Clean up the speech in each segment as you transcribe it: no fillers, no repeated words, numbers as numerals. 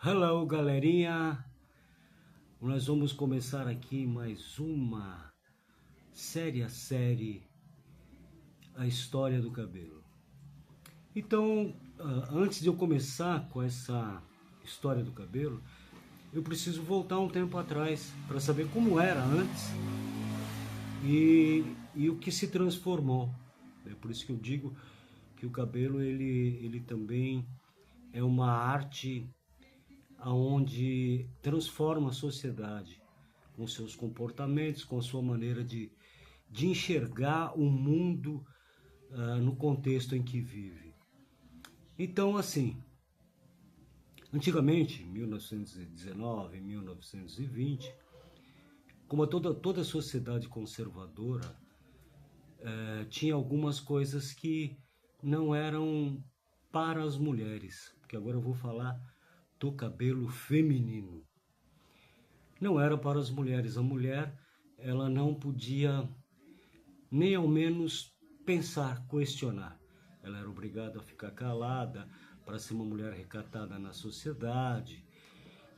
Hello, galerinha! Nós vamos começar aqui mais uma série A História do Cabelo. Então, antes de eu começar com essa história do cabelo, eu preciso voltar um tempo atrás para saber como era antes e o que se transformou. É por isso que eu digo que o cabelo ele também é uma arte aonde transforma a sociedade com seus comportamentos, com a sua maneira de enxergar o mundo no contexto em que vive. Então, assim, antigamente, 1919, 1920, como toda sociedade conservadora, tinha algumas coisas que não eram para as mulheres, porque agora eu vou falar do cabelo feminino. Não era para as mulheres. A mulher, ela não podia nem ao menos pensar, questionar. Ela era obrigada a ficar calada para ser uma mulher recatada na sociedade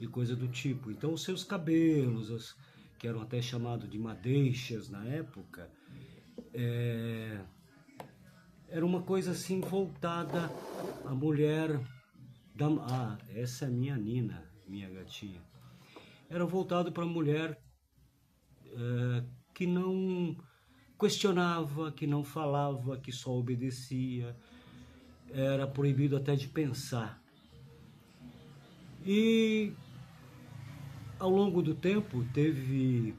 e coisa do tipo. Então os seus cabelos, que eram até chamados de madeixas na época, era uma coisa assim voltada à mulher essa é a minha Nina, minha gatinha. Era voltado para a mulher que não questionava, que não falava, que só obedecia. Era proibido até de pensar. E ao longo do tempo teve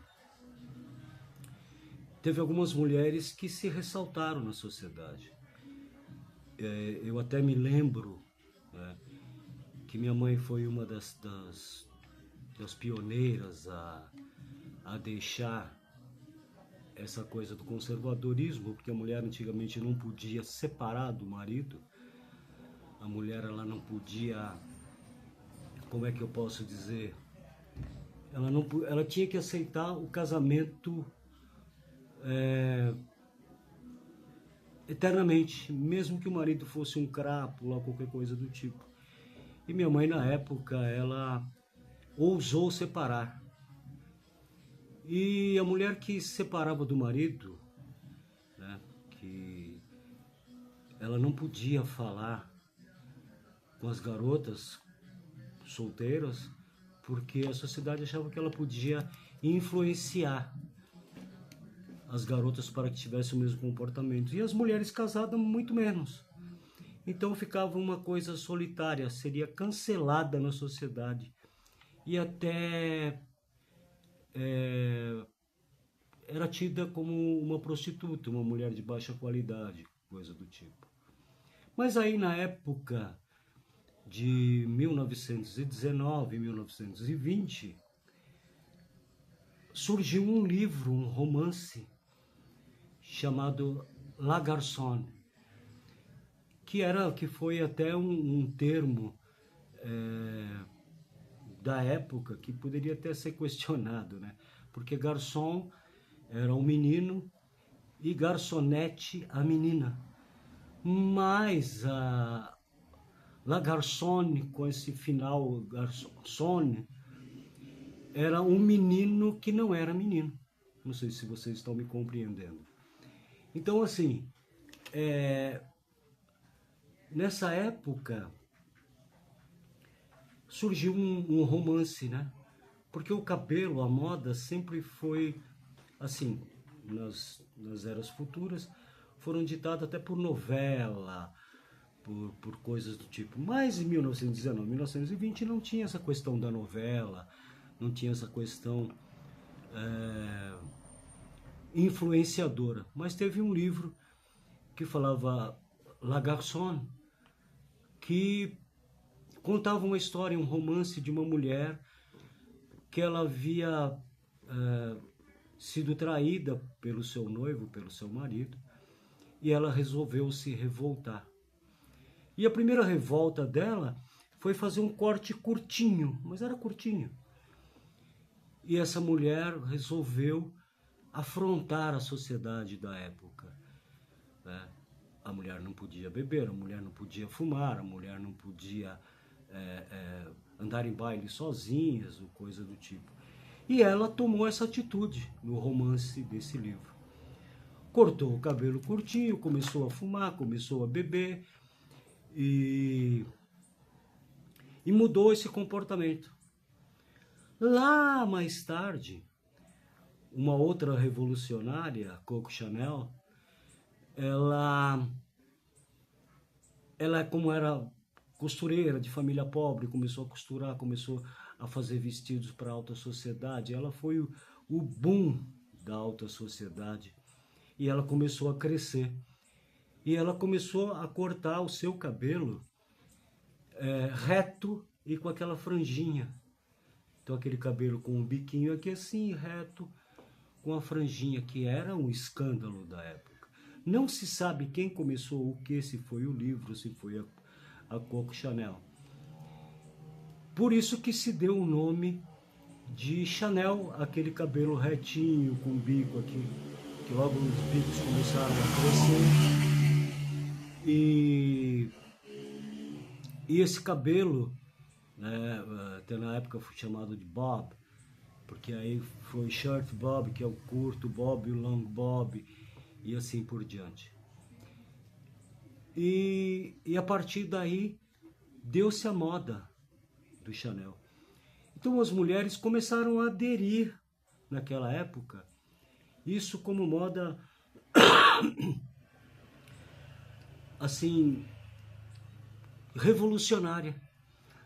algumas mulheres que se ressaltaram na sociedade. Eu até me lembro, né, que minha mãe foi uma das pioneiras a deixar essa coisa do conservadorismo, porque a mulher antigamente não podia separar do marido. A mulher, ela não podia, como é que eu posso dizer, ela tinha que aceitar o casamento eternamente, mesmo que o marido fosse um crápula ou qualquer coisa do tipo. E minha mãe, na época, ela ousou separar. E a mulher que se separava do marido, né, que ela não podia falar com as garotas solteiras, porque a sociedade achava que ela podia influenciar as garotas para que tivessem o mesmo comportamento. E as mulheres casadas, muito menos. Então ficava uma coisa solitária, seria cancelada na sociedade. E até era tida como uma prostituta, uma mulher de baixa qualidade, coisa do tipo. Mas aí na época de 1919, 1920, surgiu um livro, um romance, chamado La Garçon, que foi até um termo da época que poderia até ser questionado, né? Porque garçom era um menino e garçonete a menina. Mas a La Garçon, com esse final garçon, era um menino que não era menino. Não sei se vocês estão me compreendendo. Então, assim, nessa época surgiu um romance, né? Porque o cabelo, a moda, sempre foi assim, nas eras futuras, foram ditadas até por novela, por coisas do tipo. Mas em 1919, 1920 não tinha essa questão da novela, não tinha essa questão influenciadora. Mas teve um livro que falava La Garçon, que contava uma história, um romance de uma mulher que ela havia sido traída pelo seu noivo, pelo seu marido, e ela resolveu se revoltar. E a primeira revolta dela foi fazer um corte curtinho, mas era curtinho. E essa mulher resolveu afrontar a sociedade da época, né? A mulher não podia beber, a mulher não podia fumar, a mulher não podia andar em baile sozinhas, ou coisa do tipo. E ela tomou essa atitude no romance desse livro. Cortou o cabelo curtinho, começou a fumar, começou a beber e mudou esse comportamento. Lá mais tarde, uma outra revolucionária, Coco Chanel, ela como era costureira de família pobre, começou a costurar, começou a fazer vestidos para a alta sociedade. Ela foi o boom da alta sociedade e ela começou a crescer. E ela começou a cortar o seu cabelo reto e com aquela franjinha. Então aquele cabelo com um biquinho aqui assim, reto, com a franjinha, que era um escândalo da época. Não se sabe quem começou o que, se foi o livro, se foi a Coco Chanel. Por isso que se deu o nome de Chanel, aquele cabelo retinho, com bico aqui, que logo os bicos começaram a crescer. E esse cabelo, né, até na época foi chamado de bob, porque aí foi short bob, que é o curto bob, o long bob, e assim por diante. E a partir daí deu-se a moda do Chanel. Então as mulheres começaram a aderir naquela época, isso como moda assim revolucionária.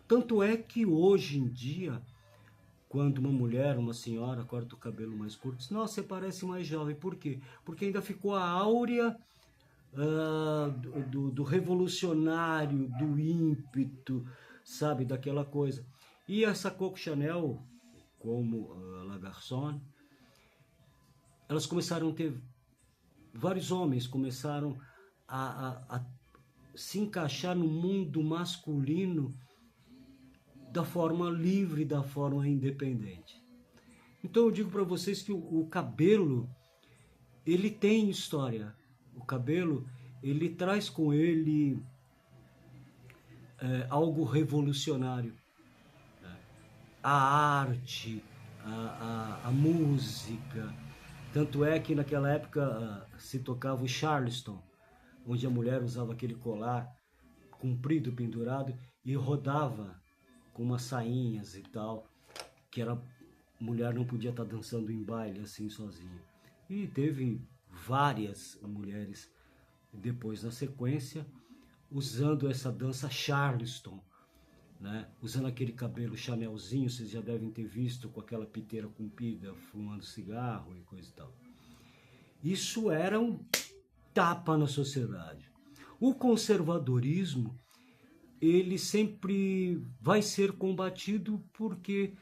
Tanto é que hoje em dia, quando uma mulher, uma senhora corta o cabelo mais curto, diz, nossa, você parece mais jovem. Por quê? Porque ainda ficou a áurea do revolucionário, do ímpeto, sabe, daquela coisa. E essa Coco Chanel, como La Garçon, elas começaram a ter, vários homens começaram a se encaixar no mundo masculino da forma livre, da forma independente. Então eu digo para vocês que o cabelo, ele tem história. O cabelo, ele traz com ele algo revolucionário. A arte, a música. Tanto é que naquela época se tocava o Charleston, onde a mulher usava aquele colar comprido, pendurado, e rodava com umas sainhas e tal, que era, mulher não podia estar dançando em baile assim sozinha. E teve várias mulheres depois na sequência usando essa dança Charleston, né? Usando aquele cabelo Chanelzinho, vocês já devem ter visto, com aquela piteira comprida, fumando cigarro e coisa e tal. Isso era um tapa na sociedade. O conservadorismo, ele sempre vai ser combatido porque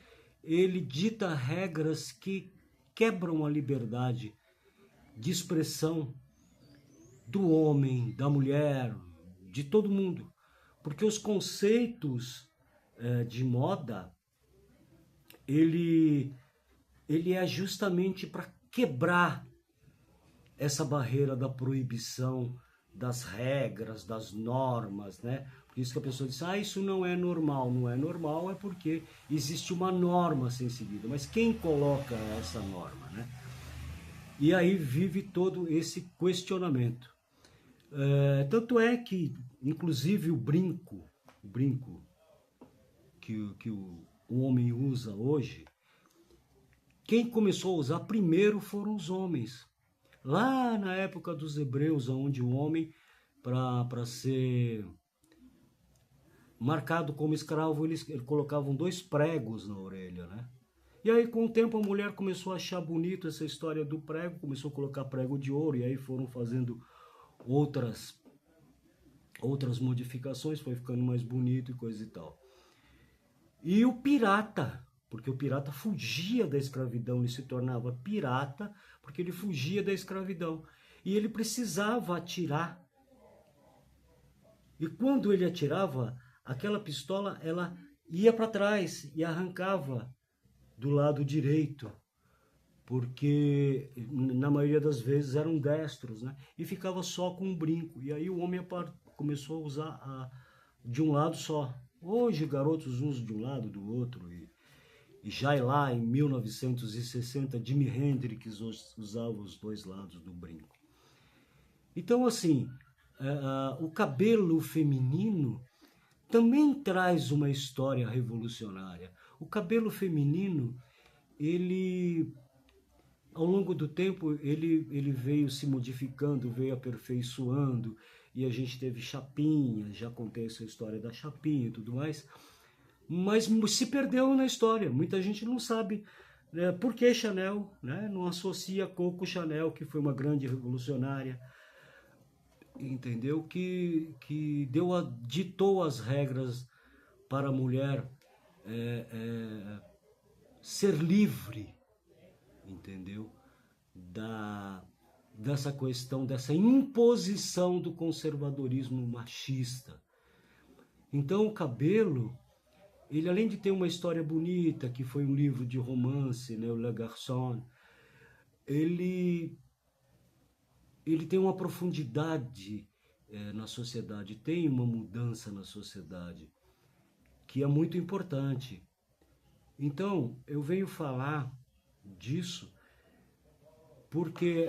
ele dita regras que quebram a liberdade de expressão do homem, da mulher, de todo mundo. Porque os conceitos de moda, ele é justamente para quebrar essa barreira da proibição, das regras, das normas, né? Por isso que a pessoa diz, isso não é normal. Não é normal, é porque existe uma norma a ser seguida. Mas quem coloca essa norma, né? E aí vive todo esse questionamento. Tanto é que, inclusive, o brinco que o homem usa hoje, quem começou a usar primeiro foram os homens. Lá na época dos hebreus, onde o homem, para ser marcado como escravo, eles colocavam 2 pregos na orelha, né? E aí, com o tempo, a mulher começou a achar bonito essa história do prego, começou a colocar prego de ouro, e aí foram fazendo outras modificações, foi ficando mais bonito e coisa e tal. E o pirata, porque o pirata fugia da escravidão, ele se tornava pirata porque ele fugia da escravidão. E ele precisava atirar. E quando ele atirava, aquela pistola, ela ia para trás e arrancava do lado direito, porque na maioria das vezes eram destros, né? E ficava só com um brinco. E aí o homem começou a usar de um lado só. Hoje, garotos uns de um lado, do outro, e já lá em 1960, Jimi Hendrix usava os dois lados do brinco. Então, assim, o cabelo feminino também traz uma história revolucionária. O cabelo feminino, ele, ao longo do tempo, ele veio se modificando, veio aperfeiçoando, e a gente teve chapinha, já contei essa história da chapinha e tudo mais, mas se perdeu na história. Muita gente não sabe, né, por que Chanel, né, não associa Coco Chanel, que foi uma grande revolucionária, entendeu? Que ditou as regras para a mulher ser livre, entendeu? Dessa questão, dessa imposição do conservadorismo machista. Então o cabelo, ele além de ter uma história bonita, que foi um livro de romance, né, o Le Garçon, ele tem uma profundidade na sociedade, tem uma mudança na sociedade, que é muito importante. Então, eu venho falar disso porque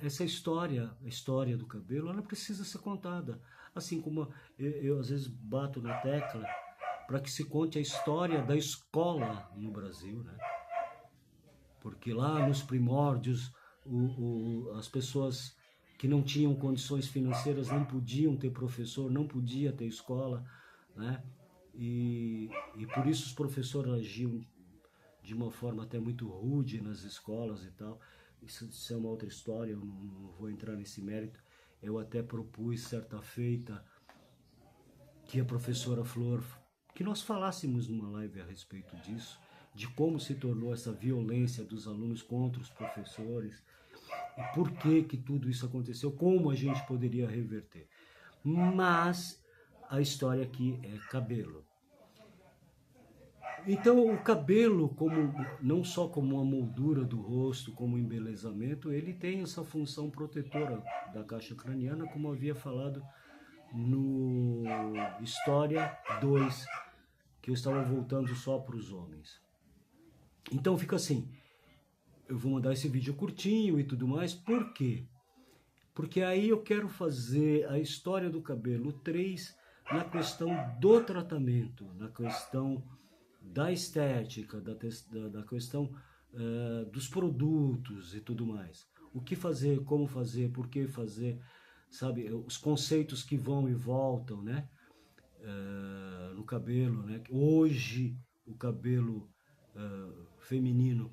essa história, a história do cabelo, ela precisa ser contada. Assim como eu às vezes bato na tecla para que se conte a história da escola no Brasil, né? Porque lá nos primórdios, as pessoas que não tinham condições financeiras não podiam ter professor, não podia ter escola, né? E por isso os professores agiam de uma forma até muito rude nas escolas e tal. Isso é uma outra história, eu não vou entrar nesse mérito. Eu até propus certa feita que a professora Flor, que nós falássemos numa live a respeito disso, de como se tornou essa violência dos alunos contra os professores, e por que tudo isso aconteceu, como a gente poderia reverter. Mas a história aqui é cabelo. Então o cabelo, como, não só como uma moldura do rosto, como embelezamento, ele tem essa função protetora da caixa craniana, como eu havia falado no História 2, que eu estava voltando só para os homens. Então fica assim, eu vou mandar esse vídeo curtinho e tudo mais, por quê? Porque aí eu quero fazer a história do cabelo 3 na questão do tratamento, na questão da estética, da questão dos produtos e tudo mais. O que fazer, como fazer, por que fazer, sabe? Os conceitos que vão e voltam, né? No cabelo, né? Hoje o cabelo feminino,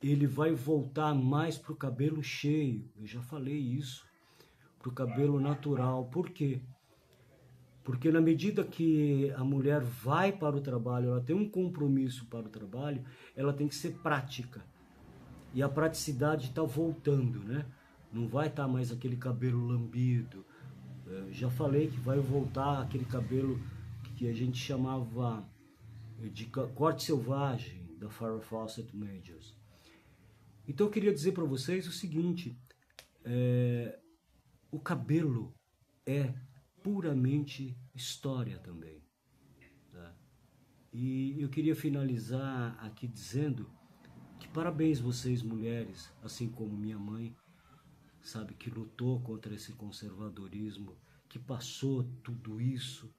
ele vai voltar mais para o cabelo cheio, eu já falei isso, para o cabelo natural. Por quê? Porque na medida que a mulher vai para o trabalho, ela tem um compromisso para o trabalho, ela tem que ser prática. E a praticidade está voltando, né? Não vai estar mais aquele cabelo lambido. Já falei que vai voltar aquele cabelo que a gente chamava de corte selvagem, da Farrah Fawcett Majors. Então eu queria dizer para vocês o seguinte, o cabelo é puramente história também. Tá? E eu queria finalizar aqui dizendo que parabéns vocês mulheres, assim como minha mãe, sabe, que lutou contra esse conservadorismo, que passou tudo isso,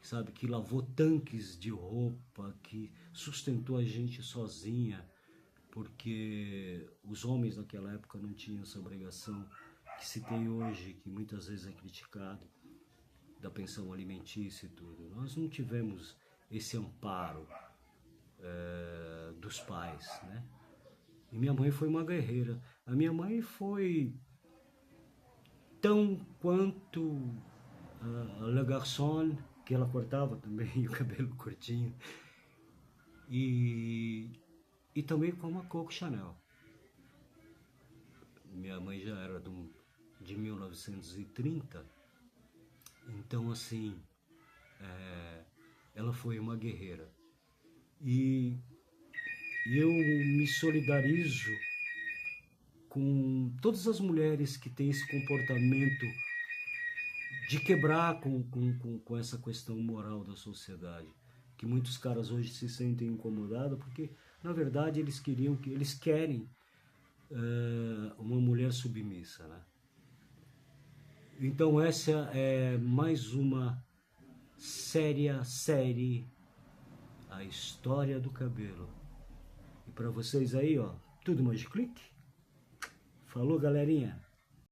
sabe, que lavou tanques de roupa, que sustentou a gente sozinha, porque os homens naquela época não tinham essa obrigação que se tem hoje, que muitas vezes é criticado, da pensão alimentícia e tudo. Nós não tivemos esse amparo dos pais, né? E minha mãe foi uma guerreira. A minha mãe foi tão quanto a Le Garçon, que ela cortava também o cabelo curtinho, e também como a Coco Chanel. Minha mãe já era de 1930, então assim, ela foi uma guerreira. E eu me solidarizo com todas as mulheres que têm esse comportamento de quebrar com essa questão moral da sociedade, que muitos caras hoje se sentem incomodados porque, na verdade, eles querem uma mulher submissa, né? Então essa é mais uma série A História do Cabelo. E para vocês aí, ó, tudo mais de clique. Falou, galerinha!